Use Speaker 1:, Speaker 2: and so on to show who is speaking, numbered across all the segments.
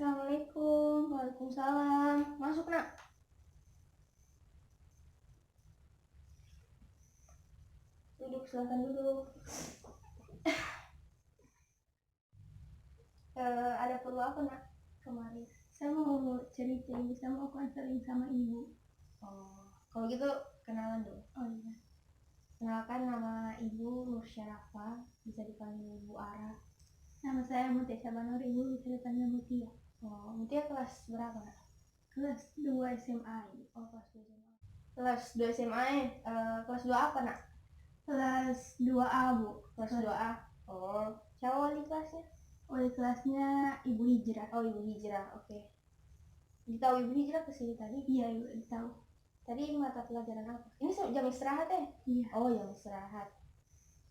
Speaker 1: Assalamualaikum. Waalaikumsalam. Masuk nak. Duduk, silakan duduk. Ada perlu apa nak kemarin?
Speaker 2: Saya mau cerita, saya mau konseling sama ibu.
Speaker 1: Oh, kalau gitu kenalan dulu.
Speaker 2: Oh iya.
Speaker 1: Kenalkan, nama ibu Nur Syarafa, bisa dipanggil Ibu Ara.
Speaker 2: Nama saya Mutia Syabanur, ibu bisa dipanggil Mutia.
Speaker 1: Oh, Mutia kelas berapa nak?
Speaker 2: Kelas 2 SMA.
Speaker 1: Oh, kelas 2 SMA. Kelas 2 SMA kelas 2 apa nak?
Speaker 2: Kelas 2A bu.
Speaker 1: Kelas 2A. Oh, siapa wali kelasnya?
Speaker 2: Wali kelasnya Ibu Hijrah.
Speaker 1: Oh, Ibu Hijrah, oke. Ditahu Ibu Hijrah kesini tadi?
Speaker 2: Iya ibu, tahu.
Speaker 1: Tadi mata pelajaran apa? Ini jam istirahat ya?
Speaker 2: Iya.
Speaker 1: Oh, jam istirahat.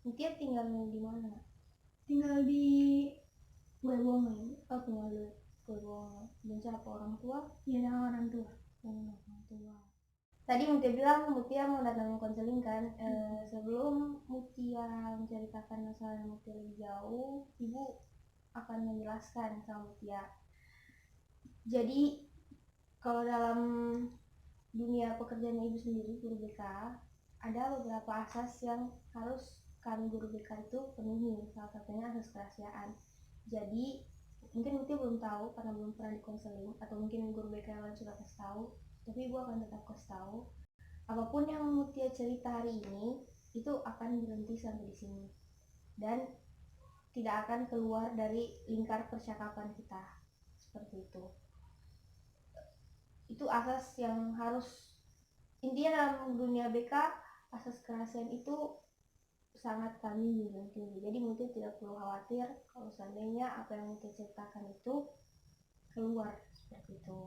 Speaker 1: Mutia tinggal di mana?
Speaker 2: Tinggal di Kuewongo ibu.
Speaker 1: Oh, tinggal di Kuewongo. Dan siapa orang tua?
Speaker 2: Iya, dengan orang tua.
Speaker 1: Orang tua. Tadi Mutia bilang Mutia mau datang konseling kan? Sebelum Mutia menceritakan masalah Mutia lebih jauh, Ibu akan menjelaskan sama Mutia. Jadi kalau dalam dunia pekerjaan Ibu sendiri, guru BK, ada beberapa asas yang harus kami guru BK itu penuhi. Salah satunya asas kerahasiaan. Jadi mungkin Mutia belum tahu karena belum pernah dikonseling, atau mungkin guru BK yang lain sudah kasih tahu, tapi Ibu akan tetap kasih tahu. Apapun yang Mutia cerita hari ini itu akan berhenti sampai di sini dan tidak akan keluar dari lingkar percakapan kita. Seperti itu. Itu asas yang harus, intinya dalam dunia BK, asas kerahasiaan itu sangat kami junjung tinggi. Jadi Mutia tidak perlu khawatir kalau seandainya apa yang Mutia ceritakan itu keluar seperti itu.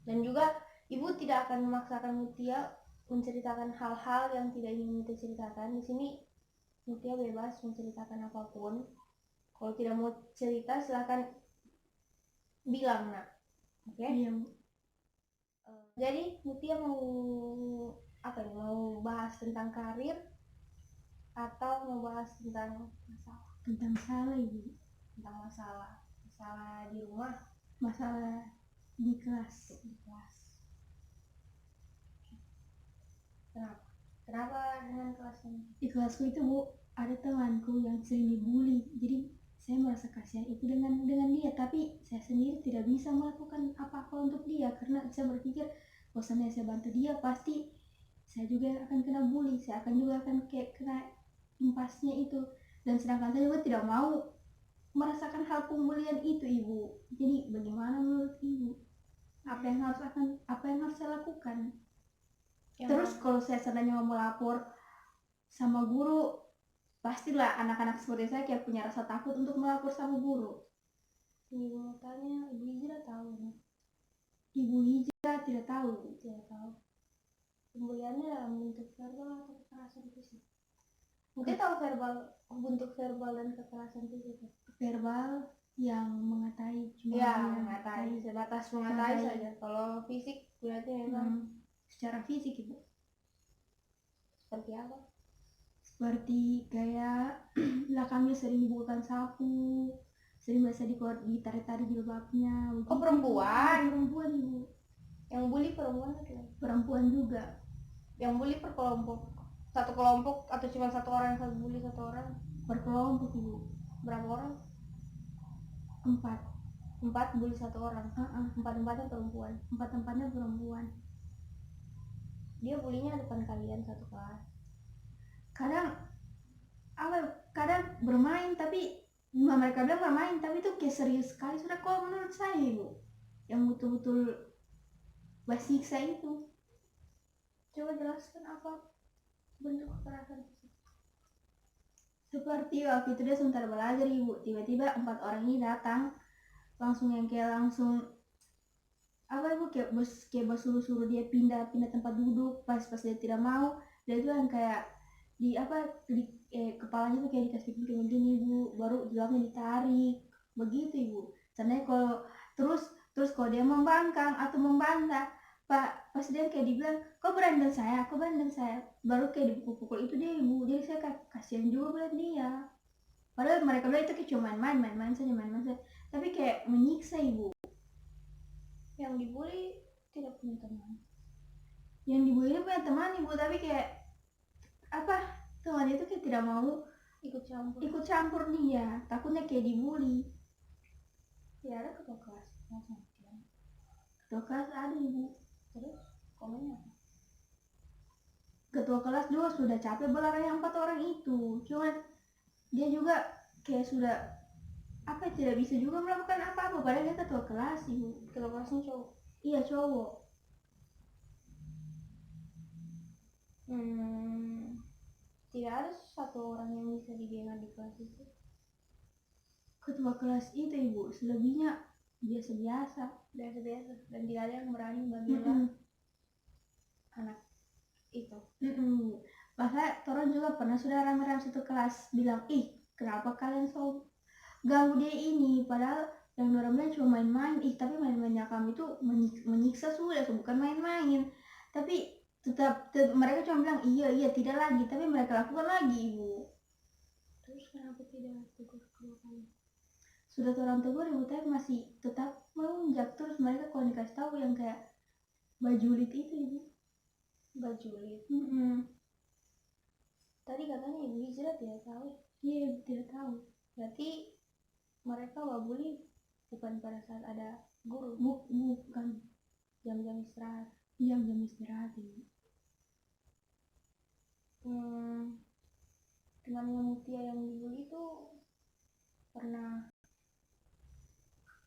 Speaker 1: Dan juga Ibu tidak akan memaksakan Mutia menceritakan hal-hal yang tidak ingin Mutia ceritakan. Di sini Mutia bebas menceritakan apapun. Kalau tidak mau cerita silahkan bilang nak. Oke?
Speaker 2: Iya bu.
Speaker 1: Jadi Mutia mau apa ya? Mau bahas tentang karir atau mau bahas tentang masalah?
Speaker 2: Tentang masalah ibu.
Speaker 1: Tentang masalah di rumah,
Speaker 2: Masalah di kelas.
Speaker 1: di kelas. Kenapa dengan kelas ini?
Speaker 2: Di kelasku itu bu, ada temanku yang sering dibully. Jadi saya merasa kasihan itu dengan dia, tapi saya sendiri tidak bisa melakukan apa-apa untuk dia karena saya berpikir kalau saya bantu dia pasti saya juga akan kena bully, saya akan juga akan kayak kena impasnya itu. Dan sedangkan saya juga tidak mau merasakan hal pembulian itu ibu. Jadi bagaimana menurut ibu? Apa yang harus saya lakukan? Terus kalau saya seandainya mau lapor sama guru, pastilah anak-anak seperti saya kayak punya rasa takut untuk melapor sama guru.
Speaker 1: Ibu mau tanya, Ibu Hijrah tahu nih?
Speaker 2: Ibu Hijrah tidak tahu.
Speaker 1: Tidak tahu. Pembuliannya dalam bentuk verbal atau kekerasan fisik? Mungkin tahu bentuk verbal dan kekerasan fisik?
Speaker 2: Verbal yang mengatai, cuma
Speaker 1: ya mengatai, sebatas mengatai saja. Kalau fisik berarti memang
Speaker 2: secara fisik ibu.
Speaker 1: Seperti apa?
Speaker 2: Seperti kayak belakangnya sering dibukakan sapu, sering biasa ditarik-tarik jilbabnya.
Speaker 1: Oh, perempuan?
Speaker 2: Perempuan ibu.
Speaker 1: Yang bully perempuan atau?
Speaker 2: Perempuan juga.
Speaker 1: Yang bully per kelompok? Satu kelompok atau cuma satu orang yang bully satu orang?
Speaker 2: Berkelompok ibu.
Speaker 1: Berapa orang?
Speaker 2: 4
Speaker 1: bully satu orang? Empat-empatnya perempuan?
Speaker 2: Empat-empatnya perempuan.
Speaker 1: Dia bulinya depan kalian satu kelas?
Speaker 2: Kadang bermain, tapi mereka bilang bermain tapi itu kayak serius sekali sudah. Kalau menurut saya ibu, yang betul-betul basiksa itu.
Speaker 1: Coba jelaskan apa bentuk kekerasan fisik?
Speaker 2: Seperti waktu itu dia sebentar belajar ibu, tiba-tiba 4 orang ini datang langsung yang kayak langsung apa ibu, kayak suruh dia pindah tempat duduk pas dia tidak mau. Dan itu yang kayak kepalanya tuh kayak dikasih begini ibu, baru jilbabnya ditarik begitu ibu. Sebenarnya kalau terus kalau dia membangkang atau membantah, pas dia kayak dibilang kok berani saya, baru kayak dipukul-pukul itu dia ibu. Jadi saya kasihan juga buat dia, padahal mereka bilang itu kayak cuma main-main saja, tapi kayak menyiksa ibu.
Speaker 1: Yang dibully tidak punya teman.
Speaker 2: Yang dibully itu punya teman ibu, tapi kayak apa, teman itu kayak tidak mau ikut campur dia, takutnya kayak dibully.
Speaker 1: Ya ada ketua kelas langsung.
Speaker 2: Ketua kelas ada ibu,
Speaker 1: Terus komennya apa?
Speaker 2: ketua kelas juga sudah capek belarang yang 4 orang itu, cuman dia juga kayak sudah apa, tidak bisa juga melakukan apa-apa padahal dia ketua kelas ibu.
Speaker 1: Ketua kelasnya cowok.
Speaker 2: Iya cowok.
Speaker 1: Tidak ada satu orang yang bisa didengar di kelas itu.
Speaker 2: Ketua kelas itu ibu, selebihnya biasa-biasa
Speaker 1: Dan tidak ada yang berani membela anak itu.
Speaker 2: Maka Toron juga pernah sudah rame-rame satu kelas bilang, ih kenapa kalian so ganggu dia ini, padahal yang orang bilang cuma main-main. Tapi main-mainnya kami itu menyiksa sudah, bukan main-main. Tapi tetap mereka cuma bilang iya tidak lagi, tapi mereka lakukan lagi ibu.
Speaker 1: Terus kenapa tidak tegur kedua kali?
Speaker 2: Sudah orang tegur ibu, tapi masih tetap melunjak. Terus mereka kalau dikasih tahu yang kayak bajulit itu ibu.
Speaker 1: Bajulit. Tadi katanya ibu Hijrah tidak tahu.
Speaker 2: Iya, tidak tahu.
Speaker 1: Berarti mereka wabuli bukan pada saat ada guru.
Speaker 2: Bukan.
Speaker 1: Jam-jam istirahat.
Speaker 2: Jam-jam istirahat ibu.
Speaker 1: Temannya Mutia yang dibully itu pernah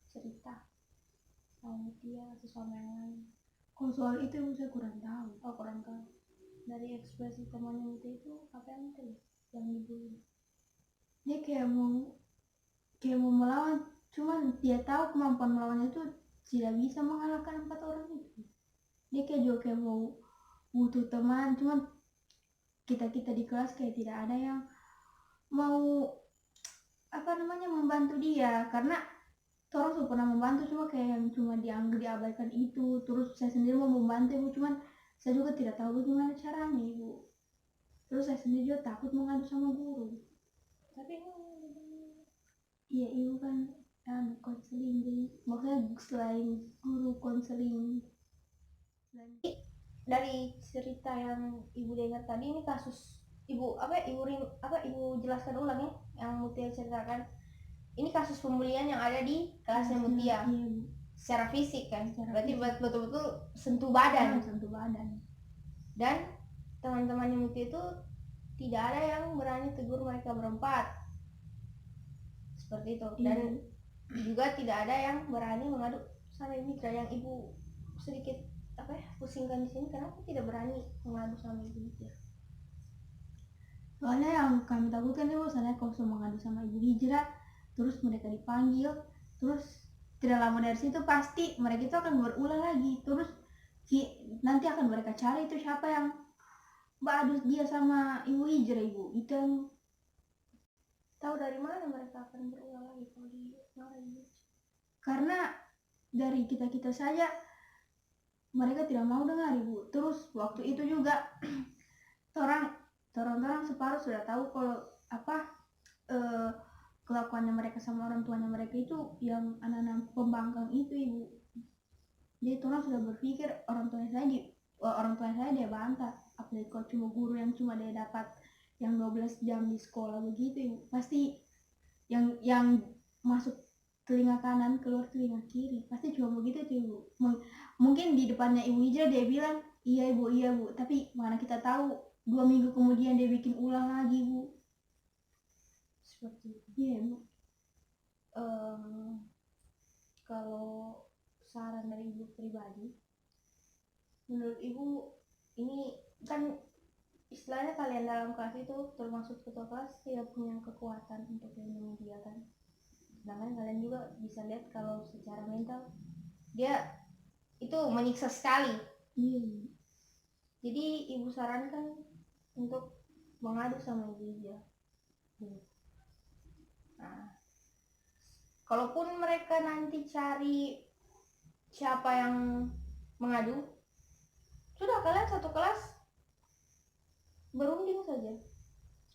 Speaker 1: cerita sama Mutia atau sama yang lain?
Speaker 2: Kalau soal itu ibu saya kurang tahu.
Speaker 1: Oh kurang tahu. Dari ekspresi temannya Mutia itu apa yang itu yang dibully?
Speaker 2: Dia kayak mau melawan, cuman dia tahu kemampuan melawannya itu tidak bisa mengalahkan 4 orang itu. Dia kayak juga kayak mau butuh teman, cuman kita di kelas kayak tidak ada yang mau membantu dia, karena Torong sudah pernah membantu cuma kayak yang cuma diabaikan itu. Terus saya sendiri mau membantu ibu, cuman saya juga tidak tahu bagaimana caranya ibu. Terus saya sendiri juga takut mengadu sama guru.
Speaker 1: Tapi
Speaker 2: iya ibu kan konseling, jadi maksudnya selain guru konseling.
Speaker 1: Dari cerita yang ibu dengar tadi, ini kasus ibu jelaskan ulang ya yang Mutia ceritakan. Ini kasus pembulian yang ada di kelasnya Mutia.
Speaker 2: Iya,
Speaker 1: secara fisik kan, berarti
Speaker 2: fisik.
Speaker 1: betul-betul sentuh badan. Dan teman-temannya Mutia itu tidak ada yang berani tegur mereka berempat seperti itu. Dan juga tidak ada yang berani mengadu sama ibu Hijrah. Yang ibu sedikit pusingkan di sini, kenapa tidak berani mengadu sama ibu Hijrah?
Speaker 2: Soalnya yang kami takutkan itu misalnya kalau mengadu sama ibu Hijrah, terus mereka dipanggil, terus tidak lama dari situ pasti mereka itu akan berulang lagi. Terus nanti akan mereka cari itu siapa yang beradu dia sama ibu Hijrah ibu. Itu yang
Speaker 1: tahu dari mana mereka akan berulang lagi kalau di
Speaker 2: karena dari kita saja mereka tidak mau dengar ibu. Terus waktu itu juga orang separuh sudah tahu kalau kelakuannya mereka sama orang tuanya mereka itu yang anak-anak pembangkang itu ibu. Jadi orang sudah berpikir orang tuanya saya dia bantah, apalagi kalau cuma guru yang cuma dia dapat yang 12 jam di sekolah begitu ibu. Pasti yang masuk telinga kanan keluar telinga kiri, pasti cuma begitu tuh ibu. Mungkin di depannya ibu Hijrah dia bilang iya bu, tapi mana kita tahu 2 minggu kemudian dia bikin ulang lagi bu.
Speaker 1: Seperti itu.
Speaker 2: Iya bu.
Speaker 1: Kalau saran dari ibu pribadi, menurut ibu ini kan istilahnya kalian dalam kelas itu termasuk ketua kelas tidak punya kekuatan untuk melindungi dia kan, sedangkan kalian juga bisa lihat kalau secara mental dia itu menyiksa sekali. Jadi ibu sarankan untuk mengadu sama ibu Hijrah. Nah, kalaupun mereka nanti cari siapa yang mengadu, sudah kalian satu kelas berunding saja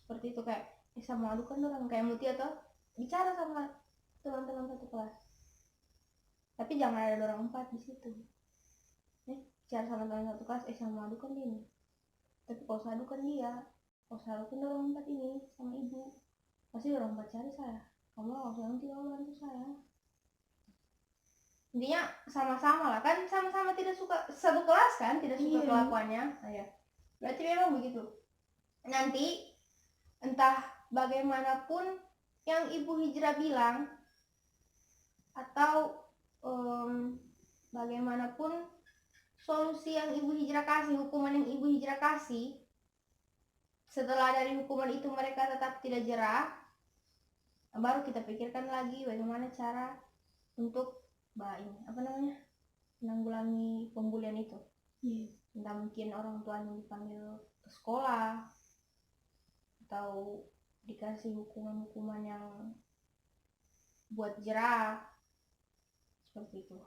Speaker 1: seperti itu, kayak bisa mengadukan orang kayak Mutia atau bicara sama teman-teman satu kelas. Tapi jangan ada orang empat di situ. Cara sama teman satu kelas, sama adukan dia nih. Tapi kalau saya adukan dia, kalau saya adukan orang empat ini sama ibu, pasti orang empat cari saya. Kamu nggak usah nanti kamu bantu saya. Intinya sama-sama lah kan, sama-sama tidak suka satu kelas kan, tidak suka
Speaker 2: Iya.
Speaker 1: kelakuannya. Ya. Berarti memang begitu. Nanti entah bagaimanapun yang Ibu Hijrah bilang atau bagaimanapun solusi yang Ibu Hijrah kasih, hukuman yang Ibu Hijrah kasih, setelah dari hukuman itu mereka tetap tidak jerah, baru kita pikirkan lagi bagaimana cara untuk menanggulangi pembulian itu. Entah mungkin orang tuanya dipanggil ke sekolah atau dikasih hukuman-hukuman yang buat jerah, seperti itu.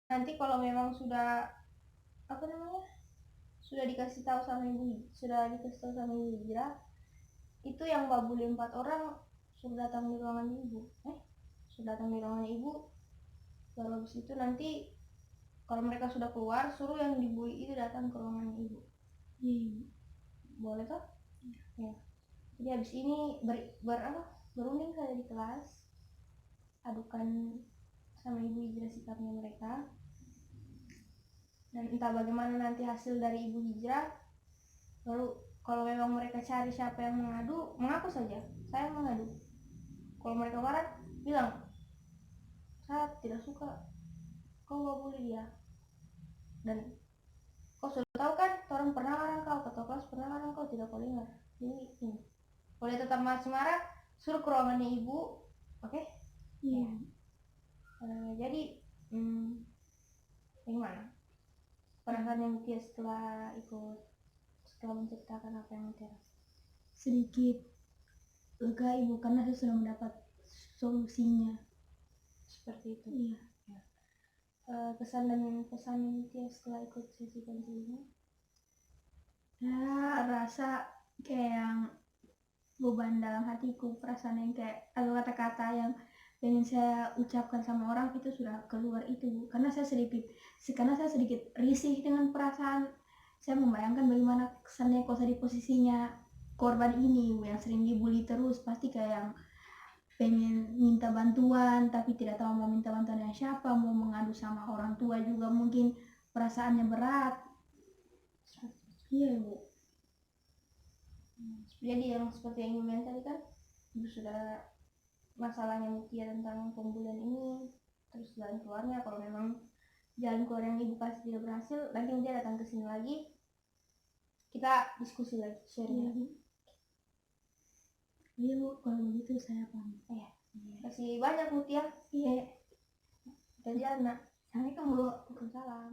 Speaker 1: Nanti kalau memang sudah sudah dikasih tahu sama ibu Hijrah, itu yang babuli 4 orang sudah datang di ruangan ibu. Lalu habis itu nanti kalau mereka sudah keluar, suruh yang dibully itu datang ke ruangan ibu. Boleh toh? Ya. Jadi habis ini berunding saja di kelas, adukan sama Ibu Hijrah sikapnya mereka, dan entah bagaimana nanti hasil dari Ibu Hijrah. Lalu kalau memang mereka cari siapa yang mengadu, mengaku saja saya mengadu. Kalau mereka marah, bilang saya tidak suka kau babuli dia, dan kau sudah tahu kan, orang pernah larang kau, ketua kelas pernah larang kau, tidak kau dengar. Jadi ini, kalau dia tetap masih marah, suruh ke ruangannya ibu, oke? Ya. Jadi gimana perasaannya Mutia setelah menceritakan apa yang Mutia rasa?
Speaker 2: Sedikit lega ibu karena saya sudah mendapat solusinya.
Speaker 1: Seperti itu.
Speaker 2: Iya.
Speaker 1: Ya. Kesan dan pesan Mutia setelah ikut sesi konseling?
Speaker 2: Ya, rasa kayak yang beban dalam hatiku, perasaan yang kayak kata-kata yang pengen saya ucapkan sama orang itu sudah keluar itu, karena saya sedikit risih dengan perasaan. Saya membayangkan bagaimana kesannya kalau saya di posisinya korban ini yang sering dibully terus, pasti kayak yang pengen minta bantuan tapi tidak tahu mau minta bantuan dari siapa, mau mengadu sama orang tua juga mungkin perasaannya berat. Iya ibu.
Speaker 1: Jadi yang seperti yang Ibu tadi kan, Ibu sudah masalahnya Mutia tentang pembulian ini, terus jalan keluarnya. Kalau memang jalan keluar yang Ibu kasih tidak berhasil, nanti dia datang ke sini lagi, kita diskusi lagi, sharing.
Speaker 2: Iya bu, kalau begitu saya pamit.
Speaker 1: Terima kasih banyak Mutia.
Speaker 2: Iya.
Speaker 1: Kita jalan nak. Assalamualaikum Bu. Waalaikumsalam.